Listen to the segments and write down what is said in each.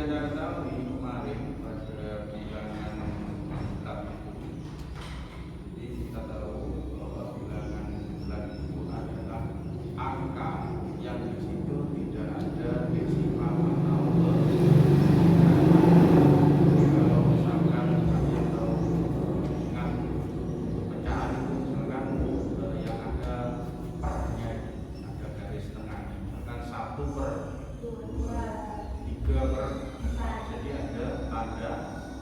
Anda ketahui kemarin pada bilangan bulan jadi kita tahu bahwa bilangan bulan itu adalah angka yang di situ tidak ada desimal atau kalau misalkan kalian tahu ingat pecahan itu misalkan yang ada pernya ada garis tengah misalkan 1/2 jadi ada tanda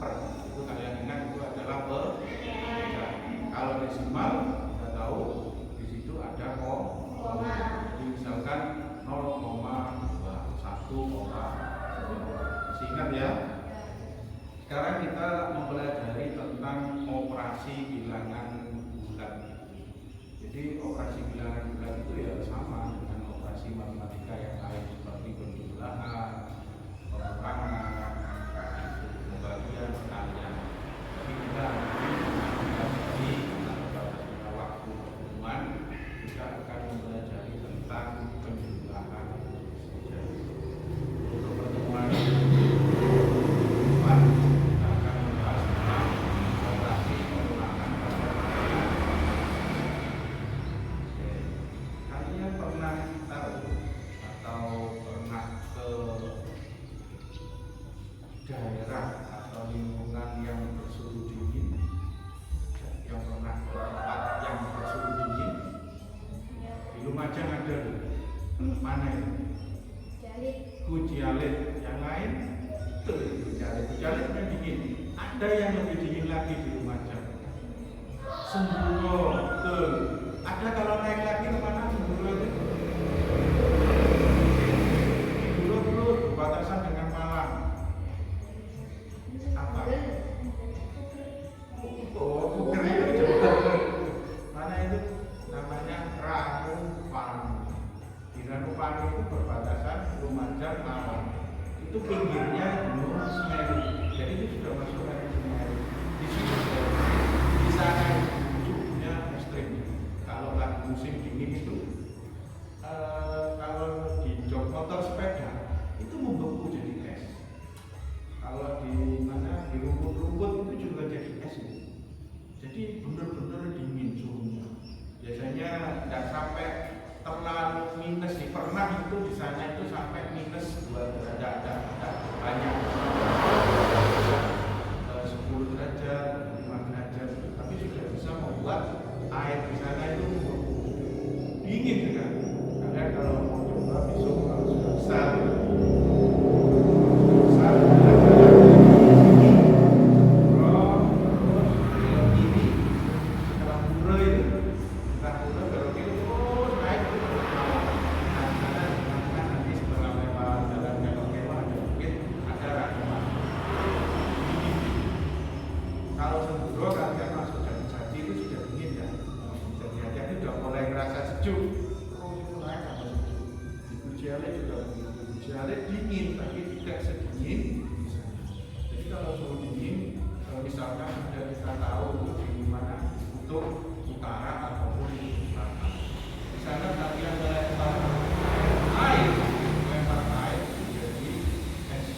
per itu kalian ingat itu adalah pecahan. Kalau desimal kita tahu di situ ada koma. Jadi misalkan 0,21 masih ingat ya. Sekarang kita mempelajari tentang operasi bilangan bulan. Jadi operasi bilangan bulan itu ya sama dengan operasi matematika yang lain seperti penjumlahan, pengurangan, pembagian sekalian. Jadi kita di waktu pertemuan kita akan mempelajari tentang penjumlahan. Untuk pertemuan depan kita akan membahas tentang operasi pengurangan pada kalian pernah tahu atau pernah ke daerah atau lingkungan yang bersuhu dingin, yang pernah ke tempat yang bersuhu dingin? Di Lumajang ada mana itu? Kucialit. Yang lain itu Kucialit. Kucialit yang dingin. Ada yang lebih dingin lagi di Lumajang. Semburo, betul. Ada kalau naik lagi kemana Semburo itu? Semburo dulu berbatasan dengan Malang. Apa? Oh, Puger itu jauh. Mana itu? Namanya Ranupani. Di Ranupani itu berbatasan Lumajang Malang. Itu pinggirnya Gunung Semeru. Jadi itu sudah masuk ke Semeru. Di situ di sana suhunya ekstrim. Kalau lagi musim dingin itu, kalau di jog motor sepeda itu membeku jadi es. Kalau di mana di rumput-rumput itu juga jadi es. Jadi benar-benar dingin suhunya. Biasanya tidak sampai terlalu minus. Pernah itu di sana itu sampai minus 2 derajat, banyak 10 derajat, 5 derajat. Tapi sudah bisa membuat air di sana itu dingin juga. Kalian kalau mau coba besok kalau sudah besar. Dingin, tapi tidak sedingin di sana. Jadi kalau suhu dingin, misalkan sudah kita tahu di mana untuk utara ataupun di selatan. Di sana kalian melempar air jadi es.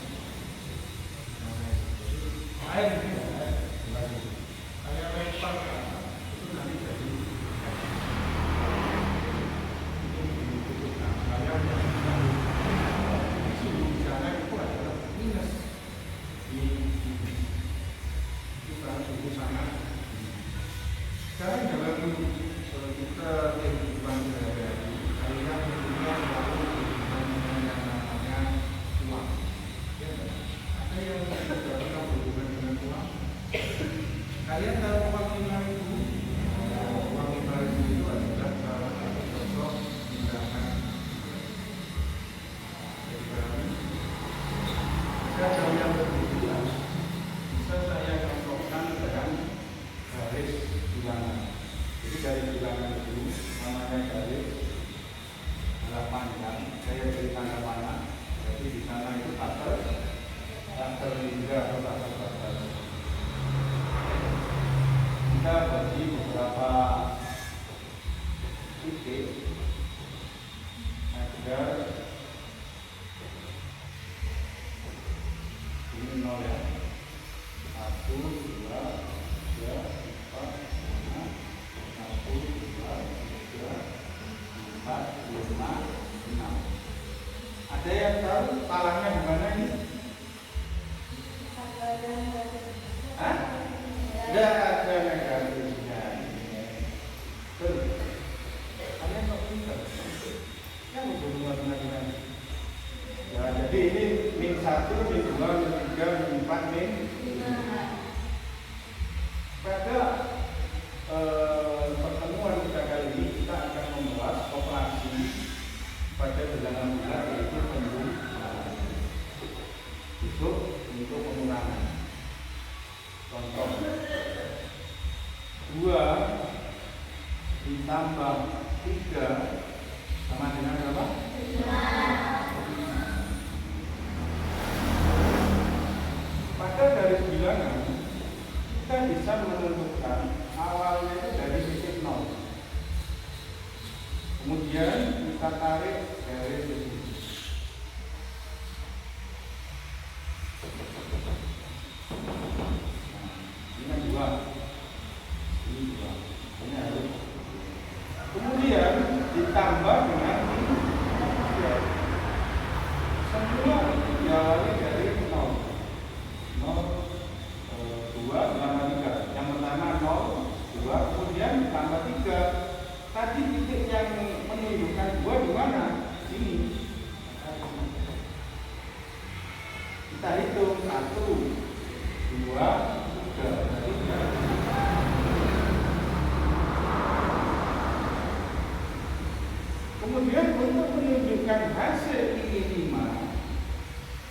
Air ini kalian lempar ke atas, itu nanti jadi es. Ini dibutuhkan kalian minus itu kan suhu sangat. Sekarang dalam kita kehidupan sehari-hari kalian tentunya selalu berhubungan dengan yang namanya uang. Ya, ada yang tidak pernah berhubungan dengan uang. Kalian tahu uang 5.000? Uang 5.000 itu adalah salah satu contoh tindakan. Jika yang lebih jelas, bisa saya contohkan dengan garis bilangan. Jadi garis bilangan itu namanya garis adalah panjang. Saya beri tanda panah. Jadi di sana itu tak terhingga atau tak terbatas. Kita bagi beberapa titik agar nol ya. 1, 2, 3, 4, 5, 1, 2, 3, 4, 5, 6. Ada yang tahu palangnya di mana ini? Hah? Tidak ada negatifnya. Betul. Kalian kok pintar? Yang hubungan dengan ya, jadi ini min 1, min 2, min 3, min 4, min 5. Pada pertemuan kita kali ini kita akan membahas operasi pada bilangan bulat, yaitu pembukaan. Itu untuk pengurangan. Contoh 2 ditambah 3 sama dengan berapa? 5. Pada garis bilangan kita bisa menentukan awalnya itu dari titik 0. Kemudian kita tarik garis ini. Ini kan 2. Ini 2. Ini harus. Kemudian ditambah dengan ini. Semua diawali dari 0. 0, 2, ditambah 3. Yang pertama 0, 2, kemudian ditambah 3. Tadi titik yang menunjukkan 2 di mana? Ini. Kita hitung 1, 2, 3. Kemudian untuk menunjukkan hasil ini 5,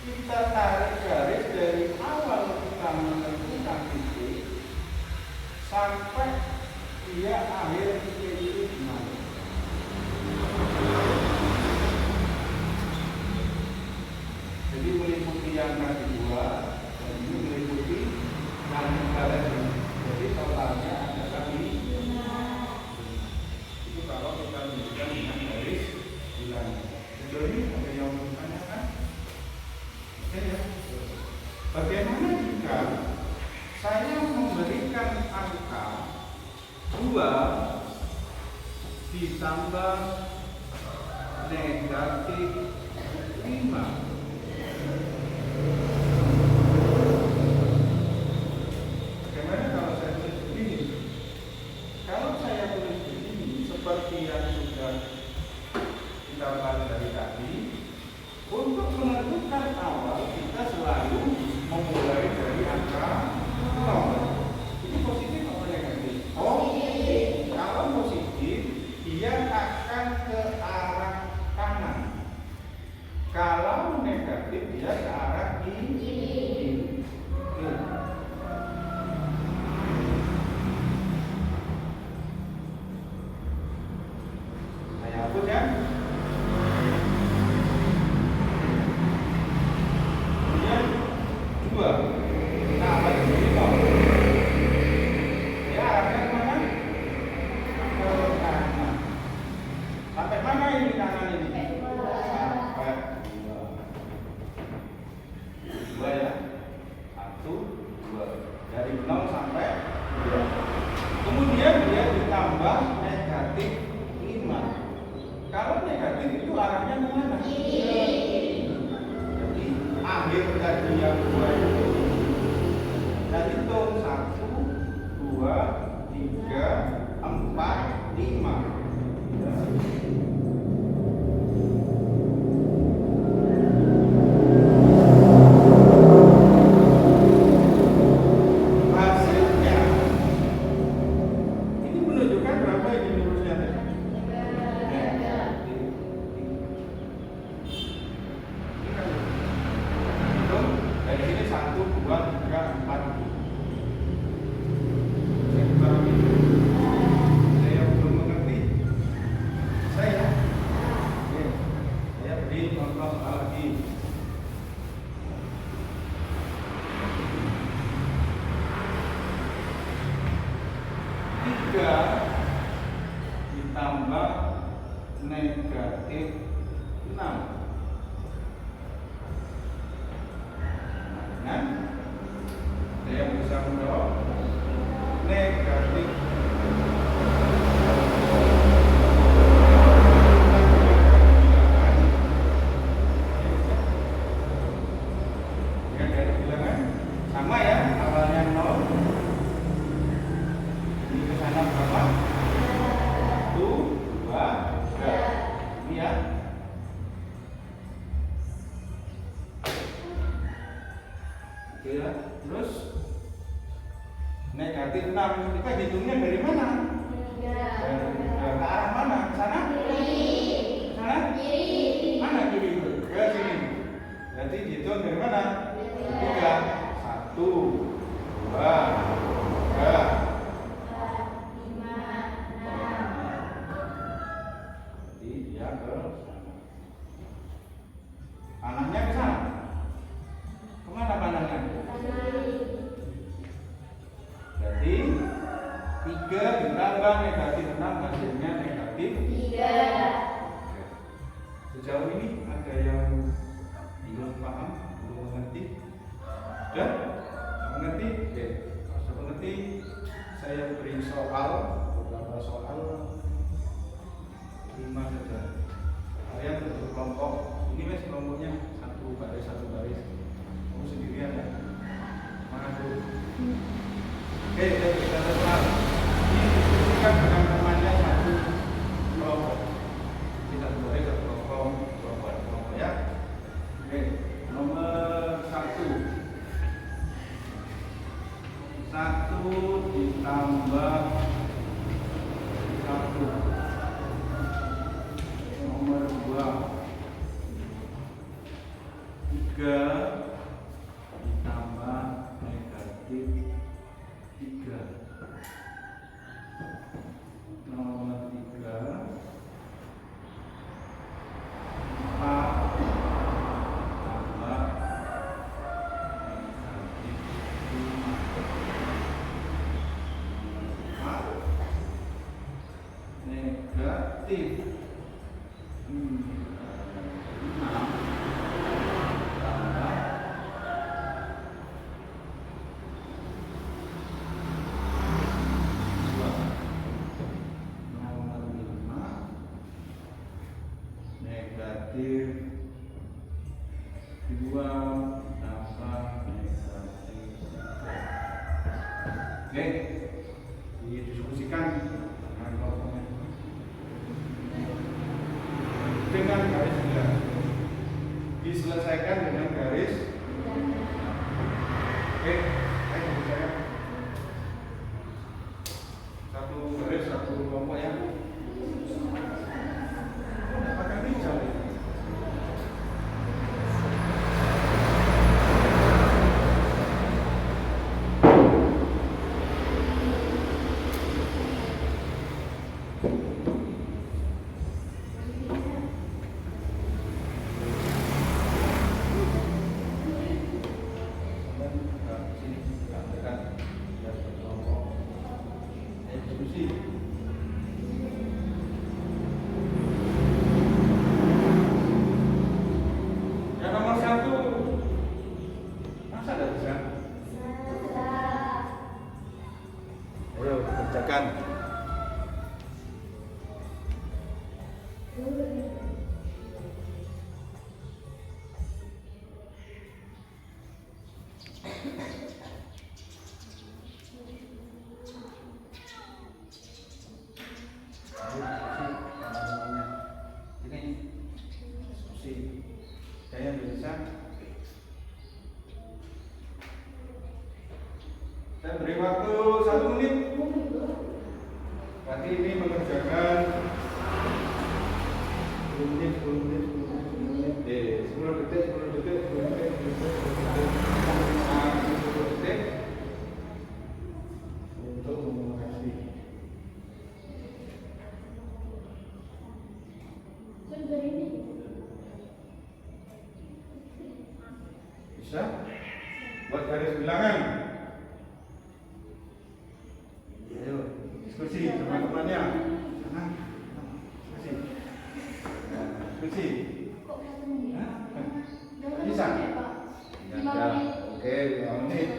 kita tarik garis dari awal kita menentukan titik sampai dia akhir titik itu di mana. Jadi meliputi yang tadi 2 dan ini meliputi yang tadi. Jadi totalnya adalah 5. Itu kalau kita menunjukkan dengan garis bilangan. Sejauh ini ada yang mau ditanyakan? Oke ya. Bagaimana jika saya memberikan angka 2 ditambah negatif 5? Bagaimana kalau saya tulis begini? Kalau saya tulis begini, seperti yang sudah kita bahas dari tadi, untuk menentukan awal kita selalu memulai dari angka 0. Ini positif atau negatif? Positif. Kalau positif, dia akan ke arah kanan. Kalau negatif, dia ke arah kiri. Saya hapus ya. Kemudian 2. Nah, apa itu? Ya, arahnya kemana? Ke kanan. Sampai mana ini kanan ini? Sampai 2 ya. 1, 2. Dari 0 sampai 2. Kemudian dia ditambah negatif 5. Kalau negatif itu arahnya kemana? Jadi akhir dari yang 2 itu kita hitung 1, 2, 3, 4, 5. Hasilnya ini menunjukkan berapa ini lurusnya? Dari sini 1, 2, 3, 4. Saya belum mengerti. Saya beri contoh lagi. 3 ditambah negatif 6 dengan bisa menjawab negatif. Sama ya, awalnya 0 ini ke sana berapa? 1, 2, 3 ini ya. Oke ya, terus negatif 6 kita hitungnya dari mana? Dari ke arah mana? Ke sana? Ke sana? Mana kiri itu? Ke sini. Berarti dihitung dari mana? 3. 1, 2, 3, 4, 5, 6. Jadi dia ke sana. Panahnya ke sana. Kemana panahnya? Jadi 3 ditambah negatif 6 hasilnya negatif 3. Sejauh ini ada yang belum paham, belum mengerti? Sudah? Mengerti? Oke. Kalau sudah mengerti, saya beri soal, beberapa soal 5 saja. Kalian bentuk kelompok. Ini mas kelompoknya satu baris. Kamu sendirian ya? Mana dulu? Oke, kita terang. Ini disebutkan dengan namanya satu kelompok. Kita boleh ke kelompok ya. Oke, nomor 1. 1 ditambah 1. Nomor 2. 3 ditambah negatif 3. Nomor 3. 4 tambah negatif 6 tambah 2. Nomor 5 negatif 2 tambah negatif 3. Oke, didiskusikan dengan kelompoknya dengan garis bilang, diselesaikan dengan garis. Oke, ayo saya satu garis satu kelompok ya. Pakai hijau. Yang nomor 1 masa ada bisa? Ayo kerjakan. Saya bisa. Saya beri waktu 1 menit. Berarti ini mengerjakan 10 menit. 10 detik. 10 detik untuk mengoperasi. Bisa? Buat garis bilangan. Ayo diskusi teman-temannya. Sana. Diskusi. Bisa? Ya, oke, 5 menit.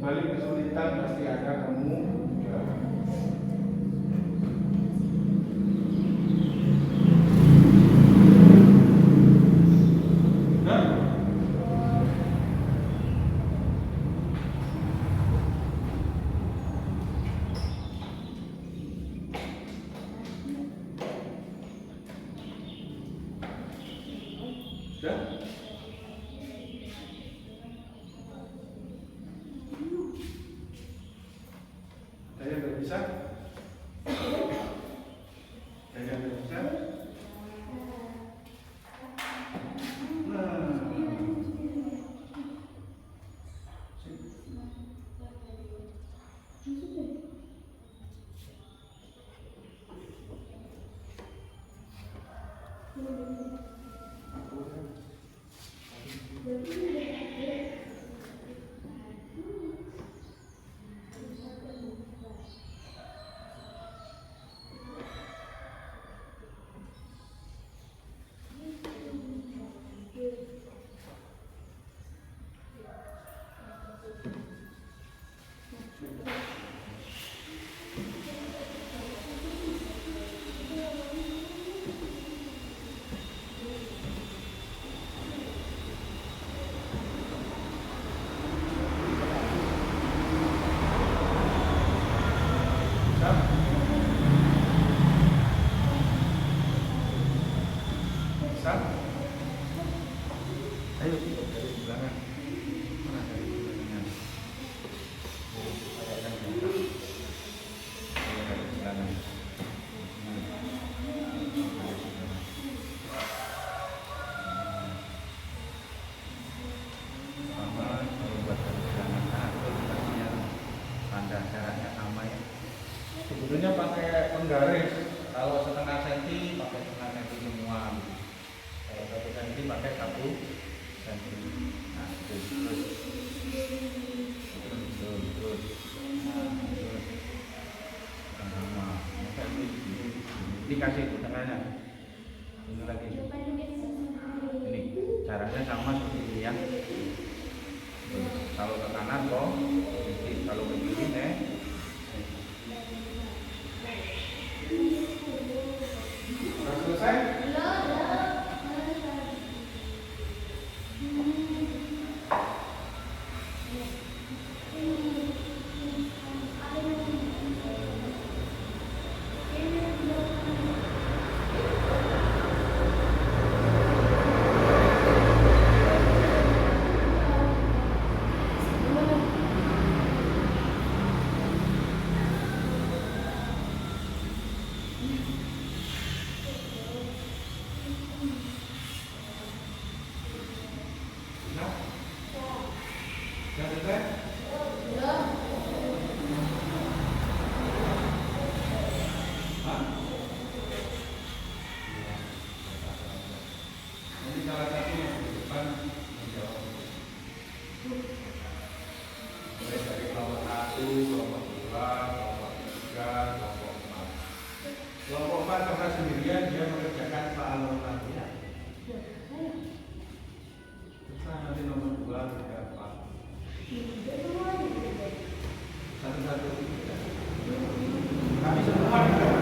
balik kesulitan pasti ada kamu juga. Saya udah bisa. Saya udah bisa. Nah. Ayo dari belakang. Mana dari belakangnya? Ada yang belakang. Dari belakang. Sama kalau buat dari belakang atau caranya sama ya. Sebetulnya pakai penggaris. Kalau setengah senti pakai setengah senti semua. Kalau 1 senti pakai 1 senti. Nah, terus sama. Dikasih di tengahnya. Ini lagi. Ini caranya sama seperti ini ya. Kalau ke kanan kok, kalau ke kiri nih. Sudah selesai? Sudah selesai? Hah? Ini salah satu yang di depan menjawab. Mulai dari kelompok 1, kelompok 2, kelompok 3, kelompok 4. Kelompok 4 karena sendirian dia mengerjakan soal nomor 1 ya. Terus nanti nomor 2, 3, 4. Satu-satu. Kami semua juga.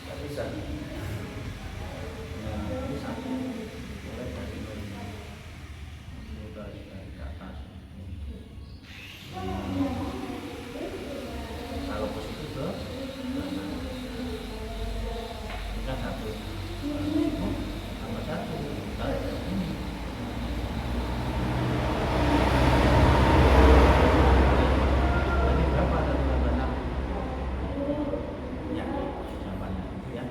Tak bisa. Nah, ini satu. Mulai dari ini. Sudah dari atas. Kalau positif ke ini kan satu. Tambah satu. Tarik ke sini. Ini berapa? Ada 26. Ya, jawabannya itu ya.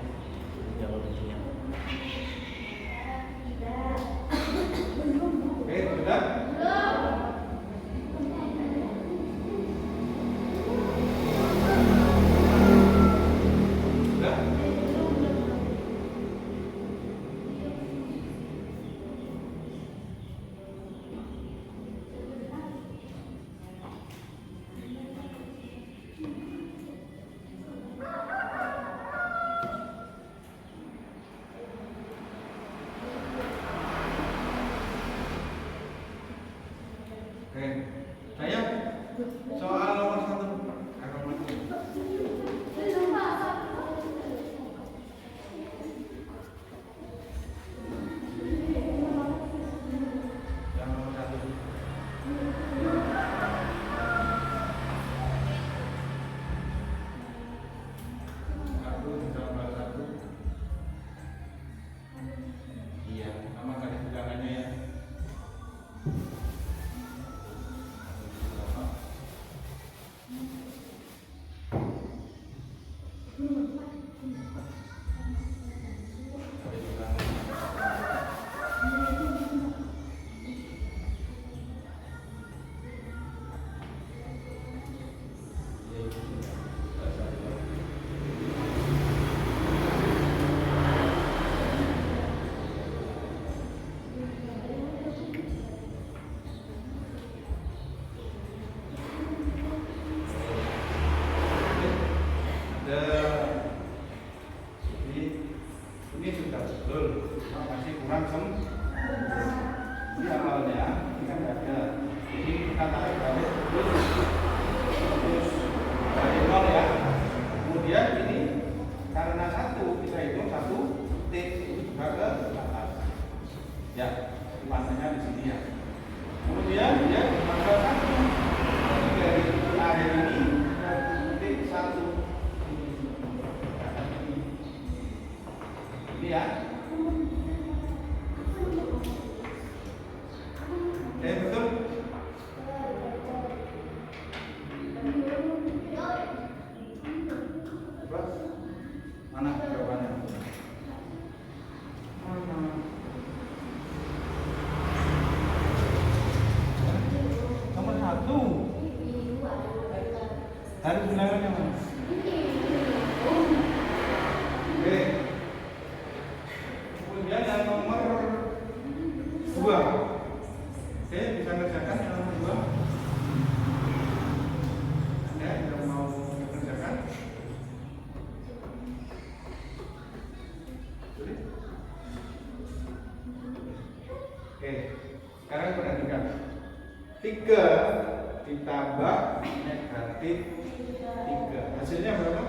kurang ini awalnya ini kan nggak ada, jadi kita tarik balik terus dari nol ya. Kemudian ini karena 1 kita hitung 1 titik juga ke atas ya, panahnya di sini ya. Kemudian dia pangkal 1 dari akhir ini titik 1 ini ya. Betul? Mana jawabannya? Nomor 1. Harus bilangannya mana? Oke. Kemudian yang nomor 2. Oke, bisa kerjakan yang nomor 2. Ada yang mau kerjakan? Oke, sekarang perhatikan 3 ditambah negatif 3 hasilnya berapa?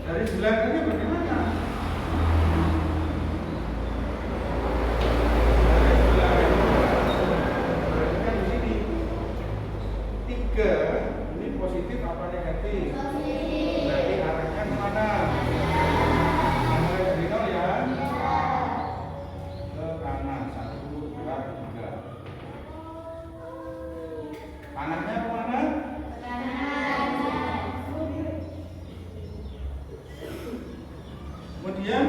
Dari bilangannya bagaimana? Perhatikan di sini 3 ini positif apa negatif? Berarti arahnya kemana? Dari 0 ya, ke kanan 1, 2, 3. Panahnya kemana? Kemudian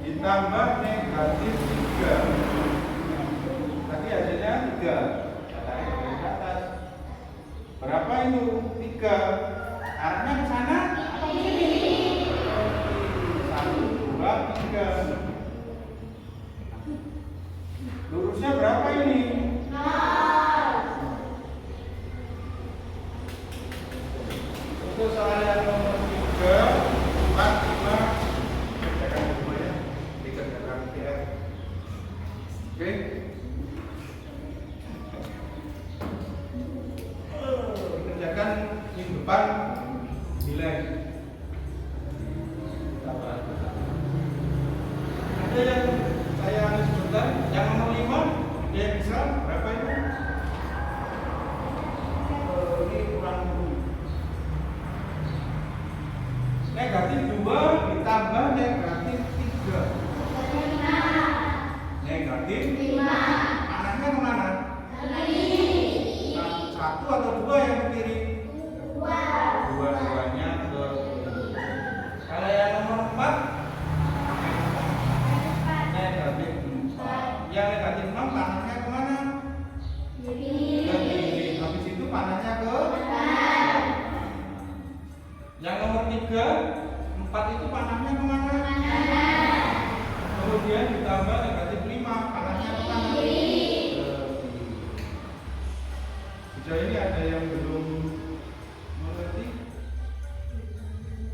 ditambah negatif 3. Tadi hasilnya 3. Tarik dari atas. Berapa itu? 3. Arahnya ke sana atau ke sini? 1, 2, 3. Lurusnya berapa ini? 0. Untuk soal yang nomor 3, 4, 5 kerjakan semuanya, dikerjakan PR. Oke. Kerjakan minggu depan nilai. Ada yang saya sebentar, yang nomor 5 dia bisa berapa itu? Ini kurang negatif 2 ditambah negatif 3. Negatif 5. Anaknya kemana? Satu atau 2 yang ke kiri? Dua-duanya ke kiri. Kalau yang nomor 4 negatif 4. Yang negatif 6 panahnya kemana? Ke kiri. Habis itu panahnya ke kanan. Yang nomor 3, 4 itu panahnya kemana? Kemudian ditambah negatif 5, panahnya kemana? Ke kiri. Sejauh ini ada yang belum mengerti?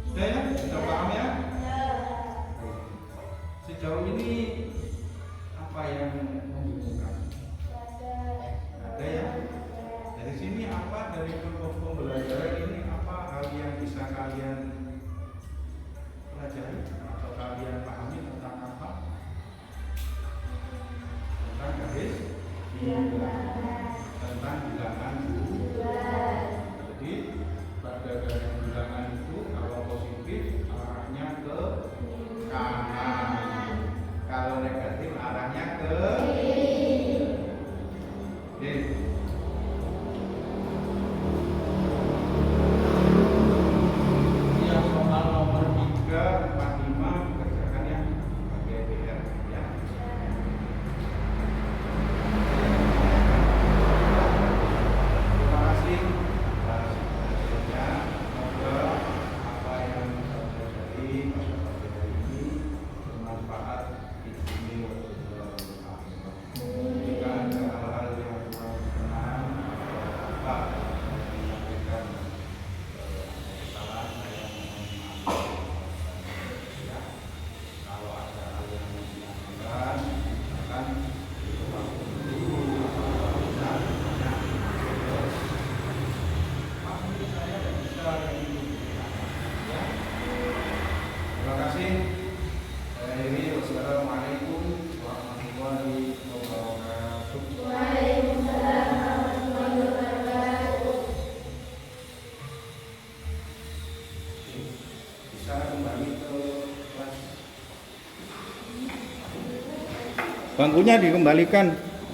Sudah ya? Sudah paham ya? Sejauh ini apa yang membingungkan? Ada ya? Dari sini apa, dari pembelajaran ini apa hal yang bisa kalian pelajari atau kalian pahami tentang apa? Tentang garis bilangan, tentang bilangan bulat. Jadi pada garis bilangan itu kalau positif arahnya ke kanan, kalau negatif arahnya ke kiri. Oke. Yang bisa kembali ke kelas. Bangkunya dikembalikan.